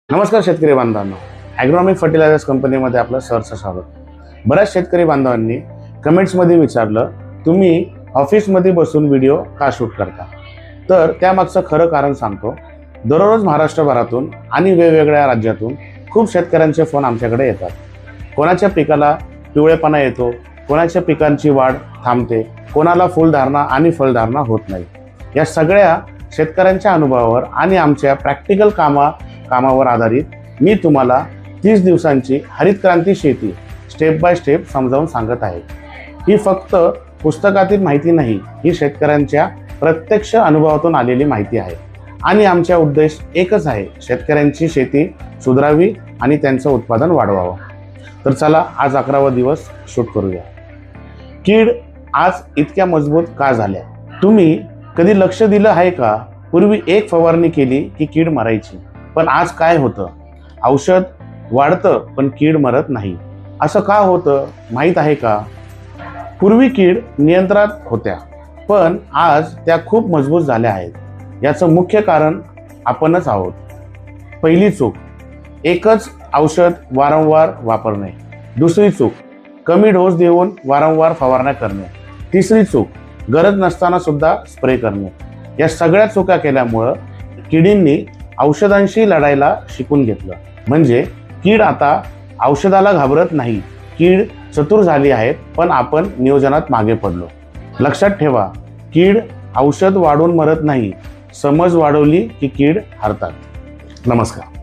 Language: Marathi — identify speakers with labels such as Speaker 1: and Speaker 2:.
Speaker 1: नमस्कार शेतकरी बांधवांनो, ॲग्रोनॉमिक फर्टिलायझर्स कंपनीमध्ये आपलं सहर्ष स्वागत। बऱ्याच शेतकरी बांधवांनी कमेंट्समध्ये विचारलं, तुम्ही ऑफिसमध्ये बसून व्हिडिओ का शूट करता? तर त्यामागचं खरं कारण सांगतो। दररोज महाराष्ट्रभरातून आणि वेगवेगळ्या राज्यातून खूप शेतकऱ्यांचे फोन आमच्याकडे येतात। कोणाच्या पिकाला पिवळेपणा येतो, कोणाच्या पिकांची वाढ थांबते, कोणाला फुलधारणा आणि फळधारणा होत नाही। या सगळ्या शेतकऱ्यांच्या अनुभवावर आणि आमच्या प्रॅक्टिकल कामावर आधारित मी तुम्हाला 30 दिवसांची हरित क्रांती शेती स्टेप बाय स्टेप समजावून सांगत आहे। ही फक्त पुस्तकातील माहिती नाही, ही शेतकऱ्यांच्या प्रत्यक्ष अनुभवातून आलेली माहिती आहे आणि आमचा उद्देश एकच आहे, शेतकऱ्यांची शेती सुधारावी आणि त्यांचं उत्पादन वाढवावं। तर चला आज 11वा दिवस शूट करूया। कीड आज इतक्या मजबूत का झाल्या? तुम्ही कधी लक्ष दिलं आहे का? पूर्वी एक फवारणी केली की कीड मरायची, पण आज काय होतं? औषध वाढतं पण कीड मरत नाही। असं का होतं माहीत आहे का? पूर्वी कीड नियंत्रणात होत्या, पण आज त्या खूप मजबूत झाल्या आहेत। याचं मुख्य कारण आपणच आहोत। पहिली चूक, एकच औषध वारंवार वापरणे। दुसरी चूक, कमी डोस देऊन वारंवार फवारण्या करणे। तिसरी चूक, गरज नसताना सुद्धा स्प्रे करणे। या सगळ्या चुका केल्यामुळं किडींनी औषधांशी लढायला शिकून घेतलं। म्हणजे कीड आता औषधाला घाबरत नाही, कीड चतुर झाली आहे, पण आपण नियोजनात मागे पडलो। लक्षात ठेवा, कीड औषध वाढून मरत नाही, समज वाढवली की कीड हरतात। नमस्कार।